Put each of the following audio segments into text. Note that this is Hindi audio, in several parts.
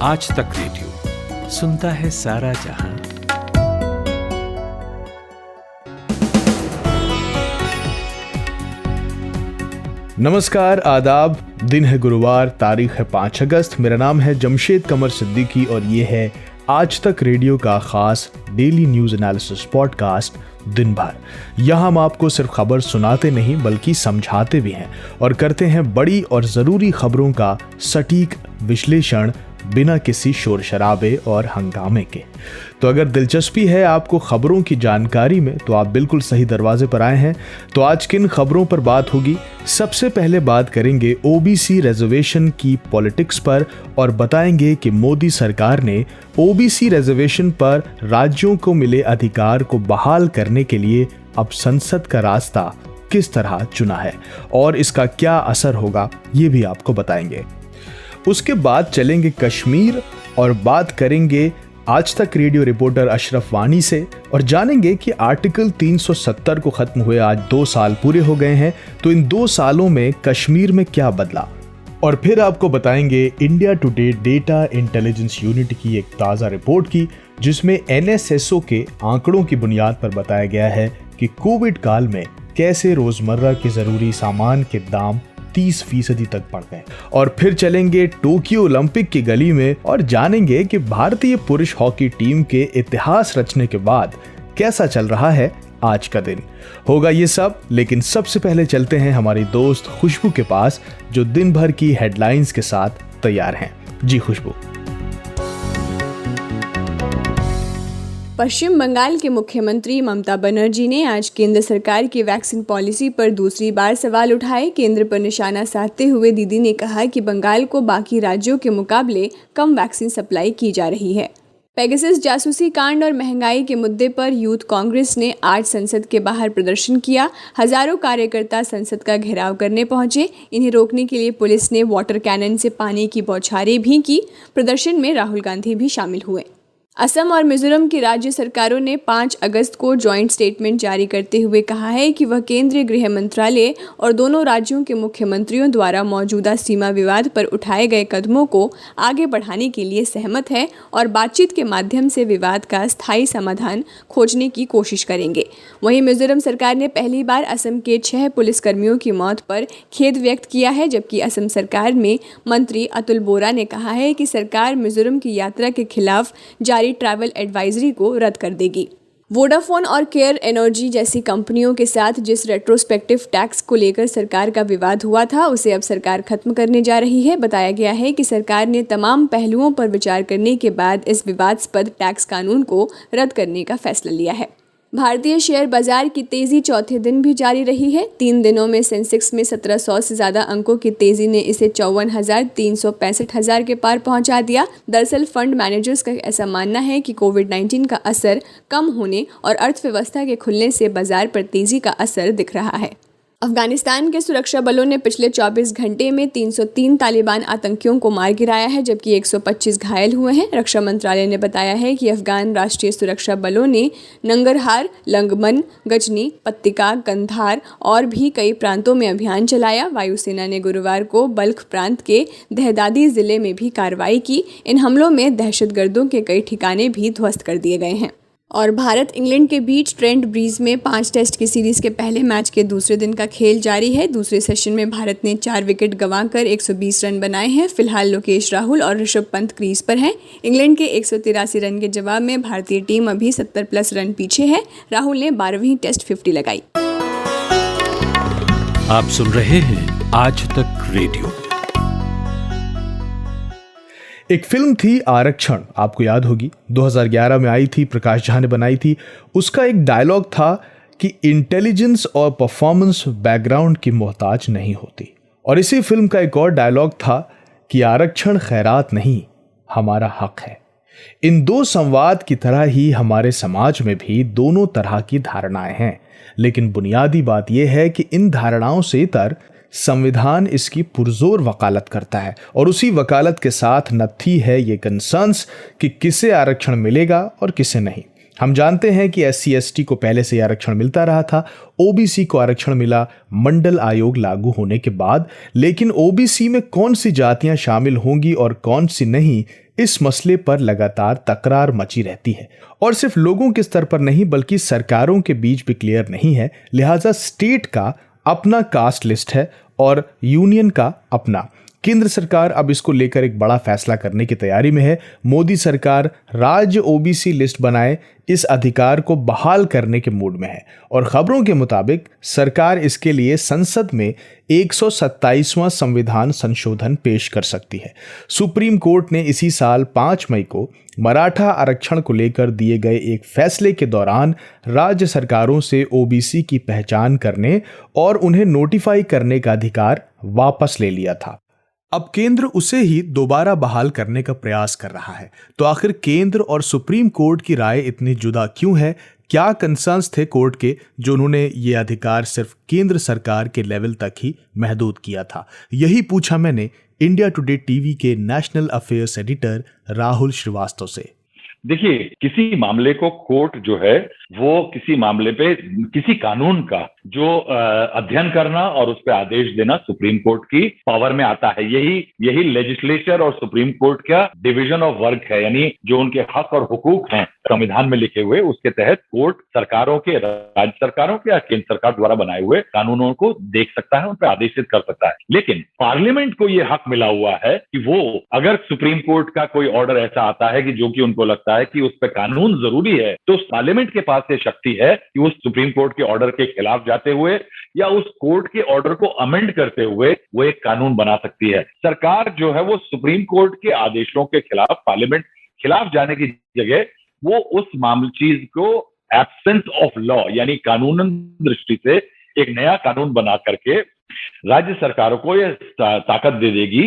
आज तक रेडियो सुनता है सारा जहां। नमस्कार, आदाब। दिन है गुरुवार, तारीख है 5 अगस्त। मेरा नाम है जमशेद कमर सिद्दीकी और ये है आज तक रेडियो का खास डेली न्यूज एनालिसिस पॉडकास्ट दिन भर। यहाँ हम आपको सिर्फ खबर सुनाते नहीं बल्कि समझाते भी हैं और करते हैं बड़ी और ज़रूरी खबरों का सटीक विश्लेषण बिना किसी शोर शराबे और हंगामे के। तो अगर दिलचस्पी है आपको खबरों की जानकारी में तो आप बिल्कुल सही दरवाजे पर आए हैं। तो आज किन खबरों पर बात होगी? सबसे पहले बात करेंगे ओबीसी रिजर्वेशन की पॉलिटिक्स पर और बताएंगे कि मोदी सरकार ने ओबीसी रिजर्वेशन पर राज्यों को मिले अधिकार को बहाल करने के लिए अब संसद का रास्ता किस तरह चुना है और इसका क्या असर होगा, ये भी आपको बताएंगे। उसके बाद चलेंगे कश्मीर और बात करेंगे आज तक रेडियो रिपोर्टर अशरफ वानी से और जानेंगे कि आर्टिकल 370 को खत्म हुए आज 2 साल पूरे हो गए हैं, तो इन 2 सालों में कश्मीर में क्या बदला। और फिर आपको बताएंगे India today data intelligence unit की एक ताज़ा रिपोर्ट की, जिसमें एनएसएसओ के आंकड़ों की बुनियाद पर बताया गया है कि कोविड काल में कैसे रोजमर्रा के जरूरी सामान के दाम 30% तक बढ़ गए। और फिर चलेंगे टोक्यो ओलंपिक की गली में और जानेंगे कि भारतीय पुरुष हॉकी टीम के इतिहास रचने के बाद कैसा चल रहा है आज का दिन। होगा ये सब, लेकिन सबसे पहले चलते हैं हमारी दोस्त खुशबू के पास जो दिन भर की हेडलाइंस के साथ तैयार हैं। जी खुशबू। पश्चिम बंगाल के मुख्यमंत्री ममता बनर्जी ने आज केंद्र सरकार की वैक्सीन पॉलिसी पर दूसरी बार सवाल उठाए। केंद्र पर निशाना साधते हुए दीदी ने कहा कि बंगाल को बाकी राज्यों के मुकाबले कम वैक्सीन सप्लाई की जा रही है। पेगासस जासूसी कांड और महंगाई के मुद्दे पर यूथ कांग्रेस ने आज संसद के बाहर प्रदर्शन किया। हजारों कार्यकर्ता संसद का घेराव करने पहुंचे। इन्हें रोकने के लिए पुलिस ने वाटर कैनन से पानी की बौछारें भी की। प्रदर्शन में राहुल गांधी भी शामिल हुए। असम और मिजोरम की राज्य सरकारों ने 5 अगस्त को जॉइंट स्टेटमेंट जारी करते हुए कहा है कि वह केंद्रीय गृह मंत्रालय और दोनों राज्यों के मुख्यमंत्रियों द्वारा मौजूदा सीमा विवाद पर उठाए गए कदमों को आगे बढ़ाने के लिए सहमत है और बातचीत के माध्यम से विवाद का स्थायी समाधान खोजने की कोशिश करेंगे। वहीं मिजोरम सरकार ने पहली बार असम के 6 पुलिसकर्मियों की मौत पर खेद व्यक्त किया है, जबकि असम सरकार में मंत्री अतुल बोरा ने कहा है कि सरकार मिजोरम की यात्रा के खिलाफ जारी ट्रैवल एडवाइजरी को रद्द कर देगी। वोडाफोन और केयर एनर्जी जैसी कंपनियों के साथ जिस रेट्रोस्पेक्टिव टैक्स को लेकर सरकार का विवाद हुआ था, उसे अब सरकार खत्म करने जा रही है। बताया गया है कि सरकार ने तमाम पहलुओं पर विचार करने के बाद इस विवादास्पद टैक्स कानून को रद्द करने का फैसला लिया है। भारतीय शेयर बाजार की तेजी चौथे दिन भी जारी रही है। 3 दिनों में सेंसेक्स में 1700 से ज्यादा अंकों की तेजी ने इसे 54,365 के पार पहुंचा दिया। दरअसल फंड मैनेजर्स का ऐसा मानना है कि कोविड-19 का असर कम होने और अर्थव्यवस्था के खुलने से बाजार पर तेजी का असर दिख रहा है। अफगानिस्तान के सुरक्षा बलों ने पिछले 24 घंटे में 303 तालिबान आतंकियों को मार गिराया है, जबकि 125 घायल हुए हैं। रक्षा मंत्रालय ने बताया है कि अफगान राष्ट्रीय सुरक्षा बलों ने नंगरहार, लंगमन, गजनी, पत्तिका, कंधार और भी कई प्रांतों में अभियान चलाया। वायुसेना ने गुरुवार को बल्ख प्रांत के दहदादी जिले में भी कार्रवाई की। इन हमलों में दहशतगर्दों के कई ठिकाने भी ध्वस्त कर दिए गए हैं। और भारत इंग्लैंड के बीच ट्रेंट ब्रिज में 5 टेस्ट की सीरीज के पहले मैच के दूसरे दिन का खेल जारी है। दूसरे सेशन में भारत ने 4 विकेट गंवाकर 120 रन बनाए हैं। फिलहाल लोकेश राहुल और ऋषभ पंत क्रीज पर हैं। इंग्लैंड के 183 रन के जवाब में भारतीय टीम अभी 70+ रन पीछे है। राहुल ने 12वीं टेस्ट 50 लगाई। आप सुन रहे हैं आज तक रेडियो। एक फिल्म थी आरक्षण, आपको याद होगी, 2011 में आई थी, प्रकाश झा ने बनाई थी। उसका एक डायलॉग था कि इंटेलिजेंस और परफॉर्मेंस बैकग्राउंड की मोहताज नहीं होती। और इसी फिल्म का एक और डायलॉग था कि आरक्षण खैरात नहीं, हमारा हक है। इन 2 संवाद की तरह ही हमारे समाज में भी दोनों तरह की धारणाएं हैं, लेकिन बुनियादी बात यह है कि इन धारणाओं से इतर संविधान इसकी पुरजोर वकालत करता है और उसी वकालत के साथ नत्थी है ये कंसर्न्स कि किसे आरक्षण मिलेगा और किसे नहीं। हम जानते हैं कि SC/ST को पहले से आरक्षण मिलता रहा था, OBC को आरक्षण मिला मंडल आयोग लागू होने के बाद, लेकिन OBC में कौन सी जातियां शामिल होंगी और कौन सी नहीं, इस मसले पर लगातार तकरार मची रहती है और सिर्फ लोगों के स्तर पर नहीं बल्कि सरकारों के बीच भी क्लियर नहीं है। लिहाजा स्टेट का अपना कास्ट लिस्ट है और यूनियन का अपना। केंद्र सरकार अब इसको लेकर एक बड़ा फैसला करने की तैयारी में है। मोदी सरकार राज्य OBC लिस्ट बनाए इस अधिकार को बहाल करने के मूड में है और खबरों के मुताबिक सरकार इसके लिए संसद में 127वां संविधान संशोधन पेश कर सकती है। सुप्रीम कोर्ट ने इसी साल 5 मई को मराठा आरक्षण को लेकर दिए गए एक फैसले के दौरान राज्य सरकारों से OBC की पहचान करने और उन्हें नोटिफाई करने का अधिकार वापस ले लिया था। अब केंद्र उसे ही दोबारा बहाल करने का प्रयास कर रहा है। तो आखिर केंद्र और सुप्रीम कोर्ट की राय इतनी जुदा क्यों है? क्या कंसर्न्स थे कोर्ट के जो उन्होंने ये अधिकार सिर्फ केंद्र सरकार के लेवल तक ही महदूद किया था? यही पूछा मैंने इंडिया टुडे टीवी के national affairs editor Rahul Shrivastava से। देखिए, किसी मामले को कोर्ट जो है वो किसी मामले पे किसी कानून का जो अध्ययन करना और उस पर आदेश देना सुप्रीम कोर्ट की पावर में आता है। यही लेजिस्लेचर और सुप्रीम कोर्ट का डिवीजन ऑफ वर्क है, यानी जो उनके हक और हुकूक हैं संविधान में लिखे हुए, उसके तहत कोर्ट सरकारों के, राज्य सरकारों के या केंद्र सरकार द्वारा बनाए हुए कानूनों को देख सकता है, उन पर आदेशित कर सकता है। लेकिन पार्लियामेंट को यह हक मिला हुआ है कि वो अगर सुप्रीम कोर्ट का कोई ऑर्डर ऐसा आता है कि जो कि उनको लगता है कि उस पर कानून जरूरी है, तो पार्लियामेंट के पास ये शक्ति है कि उस सुप्रीम कोर्ट के ऑर्डर के खिलाफ जाते हुए या उस कोर्ट के ऑर्डर को अमेंड करते हुए वो एक कानून बना सकती है। सरकार जो है वो सुप्रीम कोर्ट के आदेशों के खिलाफ, पार्लियामेंट खिलाफ जाने की जगह वो उस मामले चीज को एब्सेंस ऑफ लॉ यानी कानूनन दृष्टि से एक नया कानून बना करके राज्य सरकारों को यह ताकत दे देगी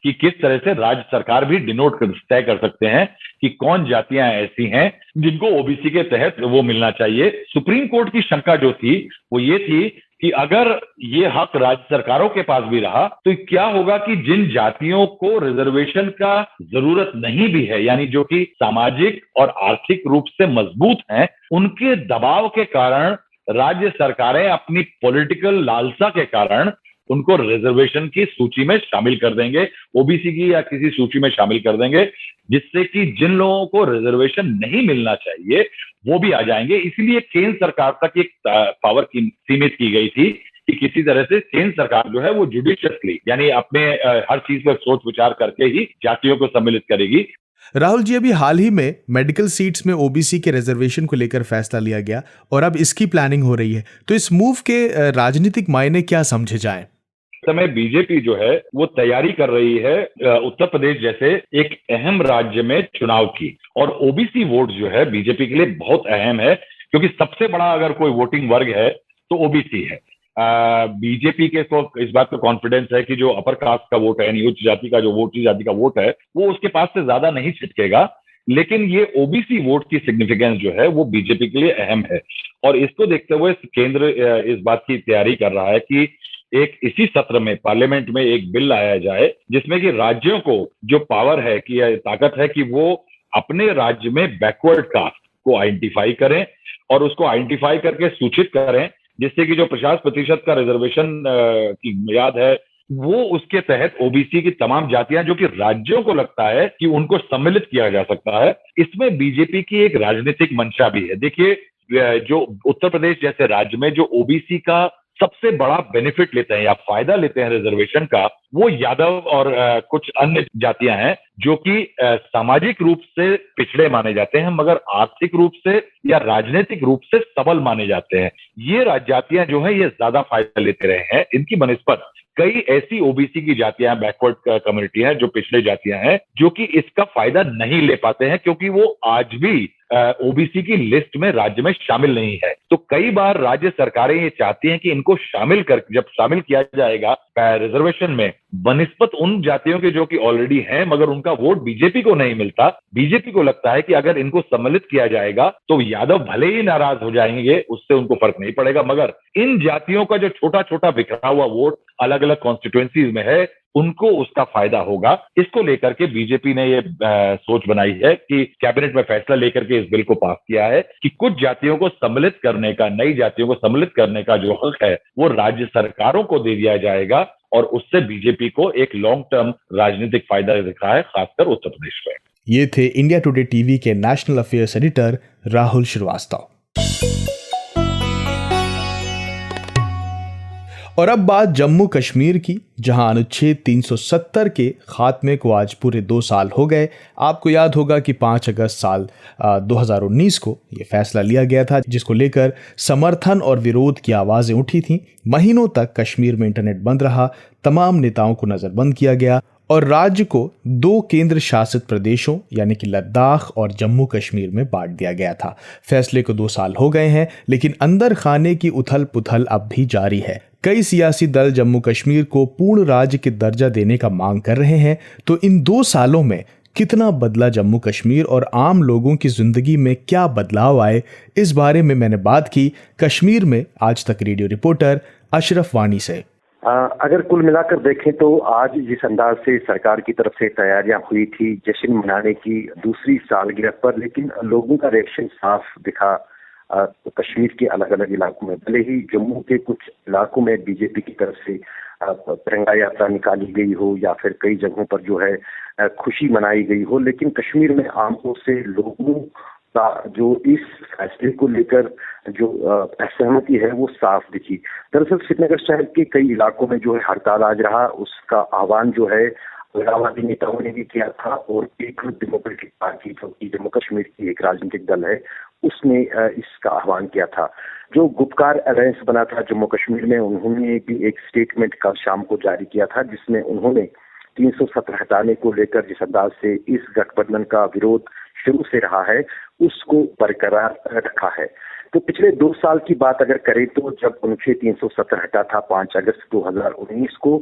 कि किस तरह से राज्य सरकार भी तय कर सकते हैं कि कौन जातियां ऐसी हैं जिनको OBC के तहत वो मिलना चाहिए। सुप्रीम कोर्ट की शंका जो थी वो ये थी कि अगर ये हक राज्य सरकारों के पास भी रहा तो क्या होगा कि जिन जातियों को रिजर्वेशन का जरूरत नहीं भी है, यानी जो कि सामाजिक और आर्थिक रूप से मजबूत हैं, उनके दबाव के कारण राज्य सरकारें अपनी पॉलिटिकल लालसा के कारण उनको रिजर्वेशन की सूची में शामिल कर देंगे, OBC की या किसी सूची में शामिल कर देंगे, जिससे कि जिन लोगों को रिजर्वेशन नहीं मिलना चाहिए वो भी आ जाएंगे। इसीलिए केंद्र सरकार तक एक पावर की सीमित की गई थी कि किसी तरह से केंद्र सरकार जो है वो जुडिशियसली यानी अपने हर चीज पर सोच विचार करके ही जातियों को सम्मिलित करेगी। राहुल जी, अभी हाल ही में मेडिकल सीट्स में OBC के रिजर्वेशन को लेकर फैसला लिया गया और अब इसकी प्लानिंग हो रही है, तो इस मूव के राजनीतिक मायने क्या समझे जाएं? समय बीजेपी जो है वो तैयारी कर रही है उत्तर प्रदेश जैसे एक अहम राज्य में चुनाव की, और OBC वोट जो है बीजेपी के लिए बहुत अहम है क्योंकि सबसे बड़ा अगर कोई वोटिंग वर्ग है तो OBC है। बीजेपी के को इस बात पे कॉन्फिडेंस है कि जो अपर कास्ट का वोट है यानी उच्च जाति का जो उच्च जाति का वोट है वो उसके पास से ज्यादा नहीं छिटकेगा, लेकिन ये OBC वोट की सिग्निफिकेंस जो है वो बीजेपी के लिए अहम है। और इसको देखते हुए केंद्र इस बात की तैयारी कर रहा है कि एक इसी सत्र में पार्लियामेंट में एक बिल लाया जाए जिसमें कि राज्यों को जो पावर है कि ताकत है कि वो अपने राज्य में बैकवर्ड कास्ट को आइडेंटिफाई करें और उसको आइडेंटिफाई करके सूचित करें, जिससे कि जो 50% का रिजर्वेशन की मियाद है वो उसके तहत OBC की तमाम जातियां जो कि राज्यों को लगता है कि उनको सम्मिलित किया जा सकता है। इसमें बीजेपी की एक राजनीतिक मंशा भी है। देखिए, जो उत्तर प्रदेश जैसे राज्य में जो OBC का सबसे बड़ा बेनिफिट लेते हैं या फायदा लेते हैं रिजर्वेशन का, वो यादव और कुछ अन्य जातियां हैं जो कि सामाजिक रूप से पिछड़े माने जाते हैं मगर आर्थिक रूप से या राजनीतिक रूप से सबल माने जाते हैं। ये जातियां जो है ये ज्यादा फायदा लेते रहे हैं। इनकी बनिस्बत कई ऐसी OBC की जातियां, बैकवर्ड कम्युनिटी हैं, जो पिछड़े जातियां हैं, जो कि इसका फायदा नहीं ले पाते हैं क्योंकि वो आज भी OBC की लिस्ट में राज्य में शामिल नहीं है। तो कई बार राज्य सरकारें ये चाहती हैं कि इनको शामिल कर, जब शामिल किया जाएगा रिजर्वेशन में, बनिस्बत उन जातियों के जो कि ऑलरेडी हैं मगर उनका वोट बीजेपी को नहीं मिलता, बीजेपी को लगता है कि अगर इनको सम्मिलित किया जाएगा तो यादव भले ही नाराज हो जाएंगे, उससे उनको फर्क नहीं पड़ेगा, मगर इन जातियों का जो छोटा छोटा बिखरा हुआ वोट अलग अलग कॉन्स्टिट्यूएंसीज में है उनको उसका फायदा होगा। इसको लेकर के बीजेपी ने ये सोच बनाई है कि कैबिनेट में फैसला लेकर के इस बिल को पास किया है कि कुछ जातियों को सम्मिलित करने का, नई जातियों को सम्मिलित करने का जो हक है वो राज्य सरकारों को दे दिया जाएगा, और उससे बीजेपी को एक लॉन्ग टर्म राजनीतिक फायदा दिखा है, खासकर उत्तर प्रदेश में। ये थे इंडिया टुडे टीवी के national affairs editor Rahul Shrivastava. और अब बात जम्मू कश्मीर की, जहां अनुच्छेद 370 के खात्मे को आज पूरे 2 साल हो गए। आपको याद होगा कि 5 अगस्त साल 2019 को ये फैसला लिया गया था, जिसको लेकर समर्थन और विरोध की आवाजें उठी थीं। महीनों तक कश्मीर में इंटरनेट बंद रहा, तमाम नेताओं को नजरबंद किया गया और राज्य को 2 केंद्र शासित प्रदेशों यानी कि लद्दाख और जम्मू कश्मीर में बांट दिया गया था। फैसले को 2 साल हो गए हैं, लेकिन अंदर खाने की उथल पुथल अब भी जारी है। कई सियासी दल जम्मू कश्मीर को पूर्ण राज्य के दर्जा देने का मांग कर रहे हैं। तो इन 2 सालों में कितना बदला जम्मू कश्मीर और आम लोगों की जिंदगी में क्या बदलाव आए, इस बारे में मैंने बात की कश्मीर में आज तक रेडियो रिपोर्टर अशरफ वानी से। अगर कुल मिलाकर देखें तो आज जिस अंदाज से सरकार की तरफ से तैयारियां हुई थी जश्न मनाने की दूसरी सालगिरह पर, लेकिन लोगों का रिएक्शन साफ दिखा। कश्मीर के अलग अलग इलाकों में, भले ही जम्मू के कुछ इलाकों में बीजेपी की तरफ से तिरंगा यात्रा निकाली गई हो या फिर कई जगहों पर जो है खुशी मनाई गई हो, लेकिन कश्मीर में आमतौर से लोगों का जो इस फैसले को लेकर जो असहमति है वो साफ दिखी। दरअसल श्रीनगर शहर के कई इलाकों में जो है हड़ताल आज रहा, उसका आह्वान जो है अलगाववादी नेताओं ने भी किया था और पीपल्स डेमोक्रेटिक पार्टी जो कि जम्मू कश्मीर की एक राजनीतिक दल है उसने इसका आह्वान किया था। जो गुपकार अलायंस बना था जम्मू कश्मीर में, उन्होंने भी एक स्टेटमेंट कल शाम को जारी किया था जिसमें उन्होंने 370 हटाने को लेकर जिस अंदाज से इस गठबंधन का विरोध शुरू से रहा है उसको बरकरार रखा है। तो पिछले 2 साल की बात अगर करें तो जब अनुच्छेद 370 हटा था 5 अगस्त 2019 को,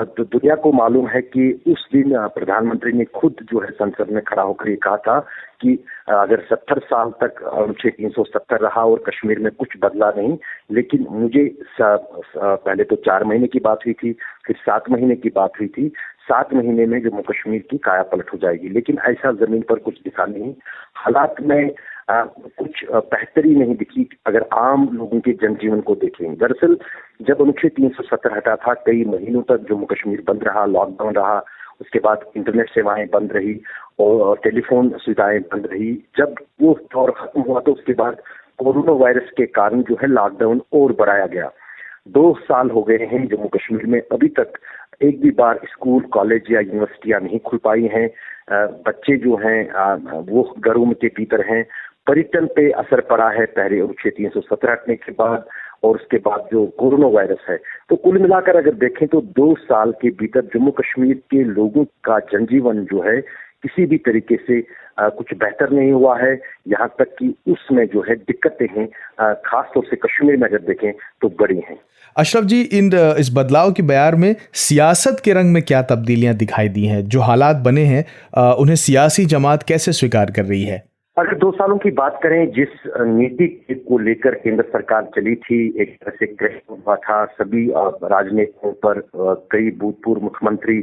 तो दुनिया को मालूम है कि उस दिन प्रधानमंत्री ने खुद जो है संसद में खड़ा होकर ये कहा था कि अगर 70 साल तक अनुच्छेद 370 रहा और कश्मीर में कुछ बदला नहीं, लेकिन मुझे पहले तो 4 महीने की बात हुई थी, फिर 7 महीने की बात हुई थी, 7 महीने में जम्मू कश्मीर की काया पलट हो जाएगी, लेकिन ऐसा जमीन पर कुछ दिखा नहीं। हालात में कुछ बेहतरी नहीं दिखी अगर आम लोगों के जनजीवन को देखें। दरअसल जब अनुच्छेद 370 हटा था कई महीनों तक जम्मू कश्मीर बंद रहा, लॉकडाउन रहा, उसके बाद इंटरनेट सेवाएं बंद रही और टेलीफोन सुविधाएं बंद रही। जब वो दौर खत्म हुआ तो उसके बाद कोरोना वायरस के कारण जो है लॉकडाउन और बढ़ाया गया। 2 साल हो गए हैं जम्मू कश्मीर में, अभी तक एक भी बार स्कूल, कॉलेज या यूनिवर्सिटियां नहीं खुल पाई हैं। बच्चे जो हैं वो घरों के भीतर हैं। पर्यटन पे असर पड़ा है पहले अनुच्छेद 370 हटने के बाद और उसके बाद जो कोरोना वायरस है। तो कुल मिलाकर अगर देखें तो 2 साल के भीतर जम्मू कश्मीर के लोगों का जनजीवन जो है किसी भी तरीके से कुछ बेहतर नहीं हुआ है, यहाँ तक कि उसमें जो है दिक्कतें हैं, खासतौर से कश्मीर में अगर देखें तो बड़ी हैं। अशरफ जी, इस बदलाव के बयार में सियासत के रंग में क्या तब्दीलियां दिखाई दी हैं? जो हालात बने हैं उन्हें सियासी जमात कैसे स्वीकार कर रही है? अगर 2 सालों की बात करें, जिस नीति को लेकर केंद्र सरकार चली थी, एक तरह से क्रैश हुआ था सभी राजनेताओं पर। कई भूतपूर्व मुख्यमंत्री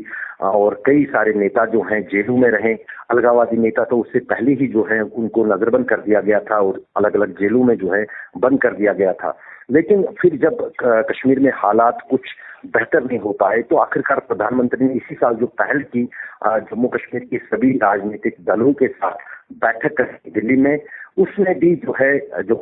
और कई सारे नेता जो हैं जेलों में रहे। अलगाववादी नेता तो उससे पहले ही जो है उनको नजरबंद कर दिया गया था और अलग अलग जेलों में जो है बंद कर दिया गया था। लेकिन फिर जब कश्मीर में हालात कुछ बेहतर नहीं हो पाए तो आखिरकार प्रधानमंत्री ने इसी साल जो पहल की, जम्मू कश्मीर के सभी राजनीतिक दलों के साथ बैठक करी दिल्ली में, उसमें भी जो है जो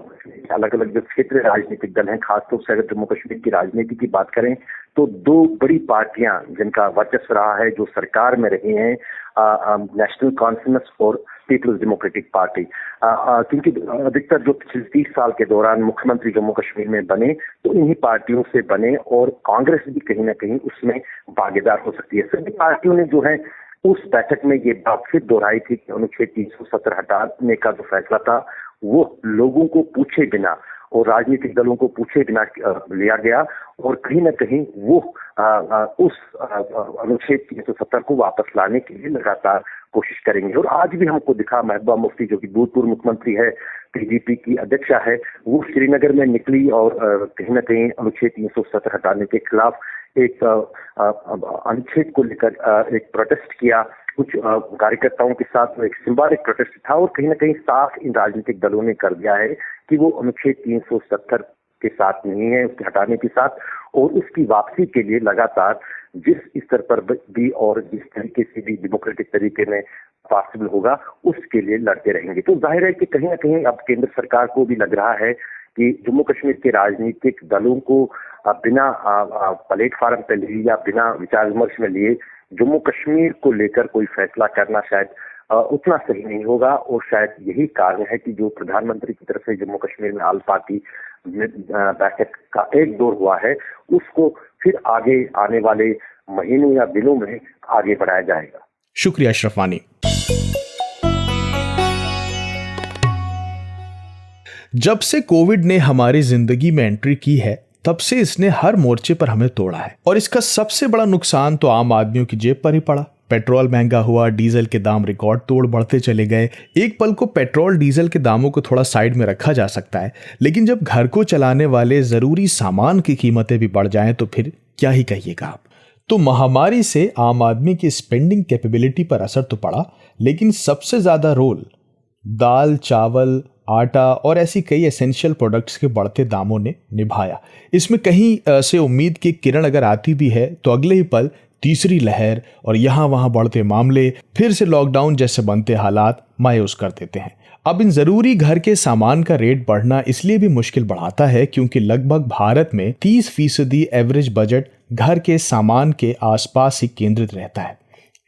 अलग अलग जो क्षेत्रीय राजनीतिक दल हैं, खासतौर से अगर जम्मू कश्मीर की राजनीति की बात करें तो 2 बड़ी पार्टियां जिनका वर्चस्व रहा है, जो सरकार में रही हैं, नेशनल कॉन्फ्रेंस और पीपल्स डेमोक्रेटिक पार्टी, क्योंकि अधिकतर जो पिछले 30 साल के दौरान मुख्यमंत्री जम्मू कश्मीर में बने तो इन्हीं पार्टियों से बने और कांग्रेस भी कहीं ना कहीं उसमें भागीदार हो सकती है। सभी पार्टियों ने जो है उस बैठक में ये बात फिर दोहराई थी कि अनुच्छेद 370 हटाने का जो फैसला था वो लोगों को पूछे बिना और राजनीतिक दलों को पूछे बिना लिया गया और कहीं ना कहीं वो उस अनुच्छेद 370 को वापस लाने के लिए लगातार कोशिश करेंगे। और आज भी हमको दिखा महबूबा मुफ्ती जो कि भूतपूर्व मुख्यमंत्री है, पीडीपी की अध्यक्षा है, वो श्रीनगर में निकली और कहीं ना कहीं अनुच्छेद 370 हटाने के खिलाफ एक अनुच्छेद को लेकर एक प्रोटेस्ट किया। कुछ कार्यकर्ताओं के साथ एक सिंबॉलिक प्रोटेस्ट था और कहीं ना कहीं साफ इन राजनीतिक दलों ने कर दिया है कि वो अनुच्छेद 370 के साथ नहीं है, उसके हटाने के साथ, और उसकी वापसी के लिए लगातार जिस स्तर पर भी और जिस तरीके से भी डेमोक्रेटिक तरीके में पॉसिबल होगा उसके लिए लड़ते रहेंगे। तो जाहिर है कि कहीं ना कहीं अब केंद्र सरकार को भी लग रहा है कि जम्मू कश्मीर के राजनीतिक दलों को बिना प्लेटफार्म पे लिए या बिना विचार विमर्श में लिए जम्मू कश्मीर को लेकर कोई फैसला करना शायद उतना सही नहीं होगा। और शायद यही कारण है कि जो प्रधानमंत्री की तरफ से जम्मू कश्मीर में आल पार्टी बैठक का एक दौर हुआ है, उसको फिर आगे आने वाले महीनों या दिनों में आगे बढ़ाया जाएगा। शुक्रिया अशरफ वानी। जब से कोविड ने हमारी जिंदगी में एंट्री की है, तब से इसने हर मोर्चे पर हमें तोड़ा है और इसका सबसे बड़ा नुकसान तो आम आदमियों की जेब पर ही पड़ा। पेट्रोल महंगा हुआ, डीजल के दाम रिकॉर्ड तोड़ बढ़ते चले गए। एक पल को पेट्रोल डीजल के दामों को थोड़ा साइड में रखा जा सकता है, लेकिन जब घर को चलाने वाले जरूरी सामान की कीमतें भी बढ़ जाएं तो फिर क्या ही कहिएगा आप। तो महामारी से आम आदमी की स्पेंडिंग कैपेबिलिटी पर असर तो पड़ा, लेकिन सबसे ज्यादा रोल दाल, चावल, आटा और ऐसी कई एसेंशियल प्रोडक्ट्स के बढ़ते दामों ने निभाया। इसमें कहीं से उम्मीद की किरण अगर आती भी है तो अगले ही पल तीसरी लहर और यहाँ वहाँ बढ़ते मामले, फिर से लॉकडाउन जैसे बनते हालात मायूस कर देते हैं। अब इन जरूरी घर के सामान का रेट बढ़ना इसलिए भी मुश्किल बढ़ाता है क्योंकि लगभग भारत में 30% एवरेज बजट घर के सामान के आसपास ही केंद्रित रहता है।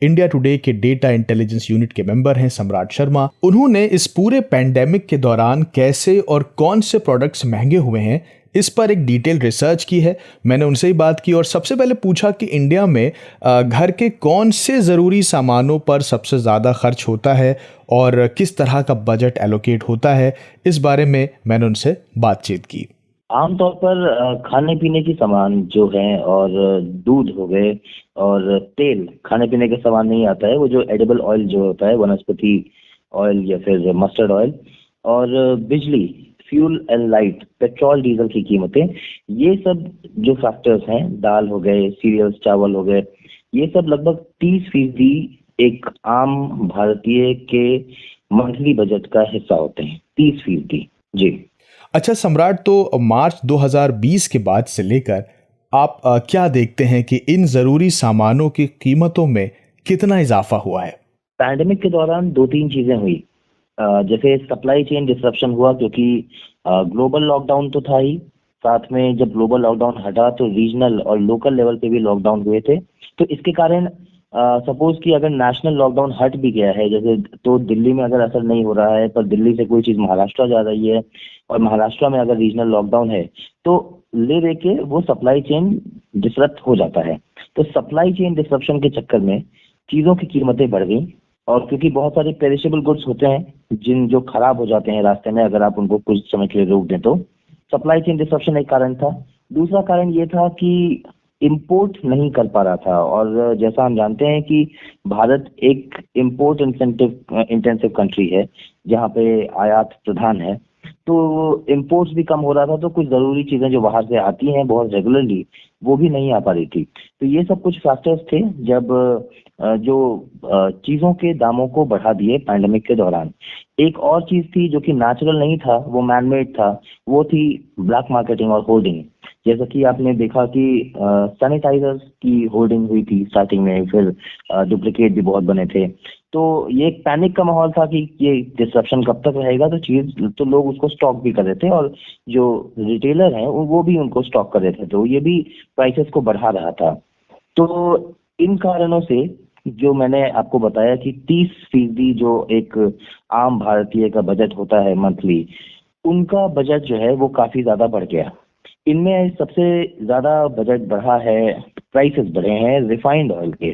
इंडिया टुडे के डेटा इंटेलिजेंस यूनिट के मेंबर हैं सम्राट शर्मा। उन्होंने इस पूरे पैंडेमिक के दौरान कैसे और कौन से प्रोडक्ट्स महंगे हुए हैं इस पर एक डिटेल रिसर्च की है। मैंने उनसे ही बात की और सबसे पहले पूछा कि इंडिया में घर के कौन से ज़रूरी सामानों पर सबसे ज़्यादा खर्च होता है और किस तरह का बजट एलोकेट होता है। इस बारे में मैंने उनसे बातचीत की। आमतौर पर खाने पीने की सामान जो है और दूध हो गए और तेल, खाने पीने के सामान नहीं आता है, वो जो एडिबल ऑयल जो होता है, वनस्पति ऑयल या फिर मस्टर्ड ऑयल, और बिजली, fuel and light, petrol diesel की कीमतें, ये सब जो फैक्टर्स हैं, दाल हो गए, सीरियल्स, चावल हो गए, ये सब लगभग 30% एक आम भारतीय के मंथली बजट का हिस्सा होते हैं। 30% जी। अच्छा सम्राट, तो मार्च 2020 के बाद से लेकर आप क्या देखते हैं कि इन जरूरी सामानों की कीमतों में कितना इजाफा हुआ है? पैंडेमिक के दौरान 2-3 चीजें हुई। जैसे सप्लाई चेन डिसरप्शन हुआ क्योंकि ग्लोबल लॉकडाउन तो था ही, साथ में जब ग्लोबल लॉकडाउन हटा तो रीजनल और लोकल लेवल पे भी लॉकडाउन हुए थे। तो इसके कारण सपोज कि अगर नेशनल लॉकडाउन हट भी गया है जैसे, तो दिल्ली में अगर असर नहीं हो रहा है, पर दिल्ली से कोई चीज़ महाराष्ट्र जा रही है और महाराष्ट्र में अगर रीजनल लॉकडाउन है, तो ले दे के वो सप्लाई चेन डिसरप्ट हो जाता है। तो सप्लाई चेन डिसरप्शन के चक्कर में चीज़ों की कीमतें बढ़ गई, और क्योंकि बहुत सारे पेरिशेबल गुड्स होते हैं जो खराब हो जाते हैं रास्ते में अगर आप उनको कुछ समय के लिए रोक दें, तो सप्लाई चेन डिसरप्शन एक कारण था। दूसरा कारण ये था कि इंपोर्ट नहीं कर पा रहा था, और जैसा हम जानते हैं कि भारत एक इंपोर्ट इंटेंसिव कंट्री है जहाँ पे आयात प्रधान है, तो इंपोर्ट्स भी कम हो रहा था, तो कुछ ज़रूरी चीज़ें जो बाहर से आती हैं बहुत रेगुलरली वो भी नहीं आ पा रही थी। तो ये सब कुछ फैक्टर्स थे जब जो चीज़ों के दामों को बढ़ा दिए पैंडेमिक के दौरान। एक और चीज़ थी जो कि नेचुरल नहीं था, वो मैनमेड था, वो थी ब्लैक मार्केटिंग और होर्डिंग। जैसा कि आपने देखा कि सैनिटाइजर्स की होर्डिंग हुई थी स्टार्टिंग में, फिर डुप्लीकेट भी बहुत बने थे। तो ये एक पैनिक का माहौल था कि ये डिसरप्शन कब तक रहेगा, तो लोग उसको स्टॉक भी कर रहे थे, और जो रिटेलर हैं वो भी उनको स्टॉक कर रहे थे, तो ये भी प्राइसेस को बढ़ा रहा था। तो इन कारणों से जो मैंने आपको बताया कि 30% जो एक आम भारतीय का बजट होता है मंथली, उनका बजट जो है वो काफ़ी ज़्यादा बढ़ गया। इनमें सबसे ज़्यादा बजट बढ़ा है, प्राइसेस बढ़े हैं रिफाइंड ऑयल के।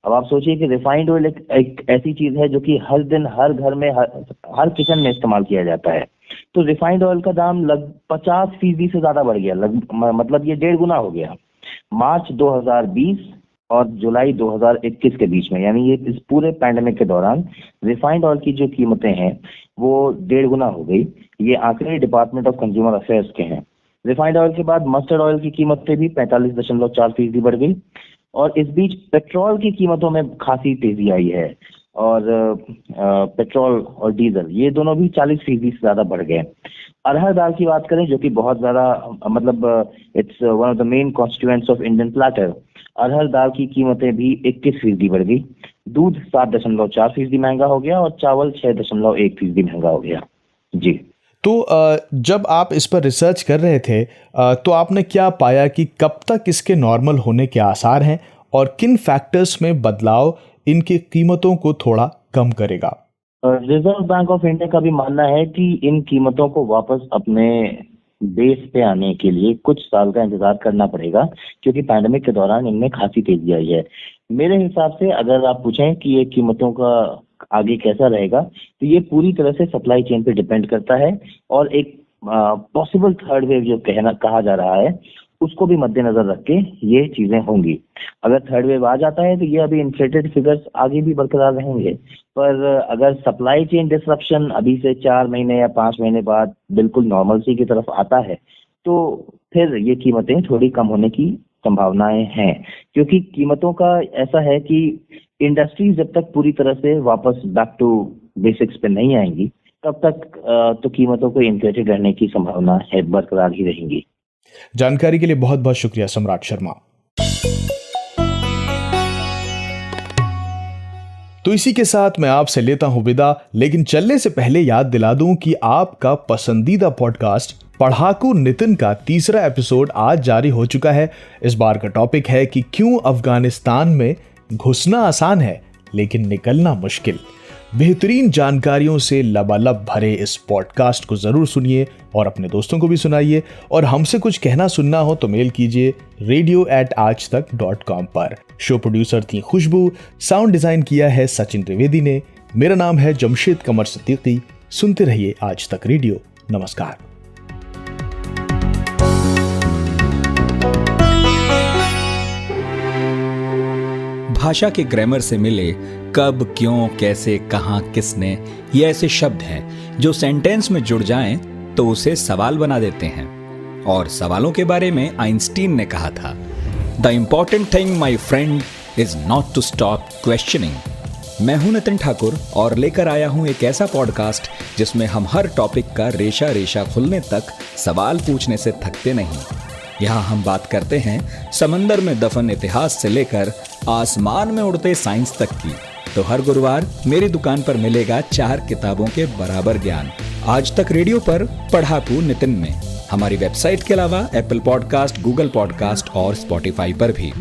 अब आप सोचिए कि रिफाइंड ऑयल एक ऐसी चीज़ है जो कि हर दिन हर घर में हर किचन में इस्तेमाल किया जाता है। तो रिफाइंड ऑयल का दाम लगभग 50% से ज़्यादा बढ़ गया, मतलब ये 1.5 गुना हो गया। मार्च 2020 और जुलाई 2021 के बीच में, यानी ये इस पूरे पैंडेमिक के दौरान रिफाइंड ऑयल की जो कीमतें हैं वो 1.5 गुना हो गई। ये आंकड़े डिपार्टमेंट ऑफ कंज्यूमर अफेयर्स के हैं। रिफाइंड ऑयल के बाद मस्टर्ड ऑयल की कीमतें भी 45.4% बढ़ गई। और इस बीच पेट्रोल की कीमतों में खासी तेजी आई है और पेट्रोल और डीजल ये दोनों भी 40% से ज्यादा बढ़ गए। अरहर दाल की बात करें जो कि बहुत ज्यादा मतलब it's one of the main constituents of Indian platter, अरहर दाल की कीमतें भी 21% बढ़ गई। दूध 7.4% महंगा हो गया और चावल 6.1% महंगा हो गया। जी, तो जब आप इस पर रिसर्च कर रहे थे तो आपने क्या पाया कि कब तक इसके नॉर्मल होने के आसार हैं और किन फैक्टर्स में बदलाव इनकी कीमतों को थोड़ा कम करेगा? रिजर्व बैंक ऑफ इंडिया का भी मानना है कि इन कीमतों को वापस अपने बेस पे आने के लिए कुछ साल का इंतजार करना पड़ेगा, क्योंकि पैंडेमिक के दौरान इनमें खासी तेजी आई है। मेरे हिसाब से अगर आप पूछें कि ये कीमतों का आगे कैसा रहेगा, तो ये पूरी तरह से सप्लाई चेन पे डिपेंड करता है और एक पॉसिबल थर्ड वेव जो कहा जा रहा है उसको भी मद्देनजर रख के ये चीजें होंगी। अगर थर्ड वेव आ जाता है तो ये अभी इन्फ्लेटेड फिगर्स आगे भी बरकरार रहेंगे, पर अगर सप्लाई चेन डिसरप्शन अभी से 4 महीने या 5 महीने बाद बिल्कुल नॉर्मलसी की तरफ आता है तो फिर ये कीमतें थोड़ी कम होने की संभावनाएं हैं। क्योंकि कीमतों का ऐसा है कि इंडस्ट्री जब तक पूरी तरह से वापस बैक टू बेसिक्स पे नहीं आएंगी तब तक तो कीमतों को इन्फ्लेटेड रहने की संभावना है, बरकरार ही रहेंगी। जानकारी के लिए बहुत बहुत शुक्रिया सम्राट शर्मा। तो इसी के साथ मैं आपसे लेता हूं विदा, लेकिन चलने से पहले याद दिला दूं कि आपका पसंदीदा पॉडकास्ट पढ़ाकू नितिन का 3रा एपिसोड आज जारी हो चुका है। इस बार का टॉपिक है कि क्यों अफगानिस्तान में घुसना आसान है लेकिन निकलना मुश्किल। बेहतरीन जानकारियों से लबालब भरे इस पॉडकास्ट को जरूर सुनिए और अपने दोस्तों को भी सुनाइए। और हमसे कुछ कहना सुनना हो तो मेल कीजिए radio@aajtak.com पर। शो प्रोड्यूसर थी खुशबू, साउंड डिजाइन किया है सचिन त्रिवेदी ने। मेरा नाम है जमशेद कमर सिद्दीकी। सुनते रहिए आज तक रेडियो। नमस्कार। भाषा के ग्रामर से मिले कब, क्यों, कैसे, कहां, किसने, ये ऐसे शब्द हैं जो सेंटेंस में जुड़ जाएं तो उसे सवाल बना देते हैं। और सवालों के बारे में आइंस्टीन ने कहा था, the important thing my friend is not to stop questioning. मैं हूं नितिन ठाकुर और लेकर आया हूं एक ऐसा पॉडकास्ट जिसमें हम हर टॉपिक का रेशा रेशा खुलने तक सवाल पूछने से थकते नहीं। यहाँ हम बात करते हैं समंदर में दफन इतिहास से लेकर आसमान में उड़ते साइंस तक की। तो हर गुरुवार मेरी दुकान पर मिलेगा 4 किताबों के बराबर ज्ञान। आज तक रेडियो पर पढ़ाकू नितिन में। हमारी वेबसाइट के अलावा एप्पल पॉडकास्ट, गूगल पॉडकास्ट और स्पॉटिफाई पर भी।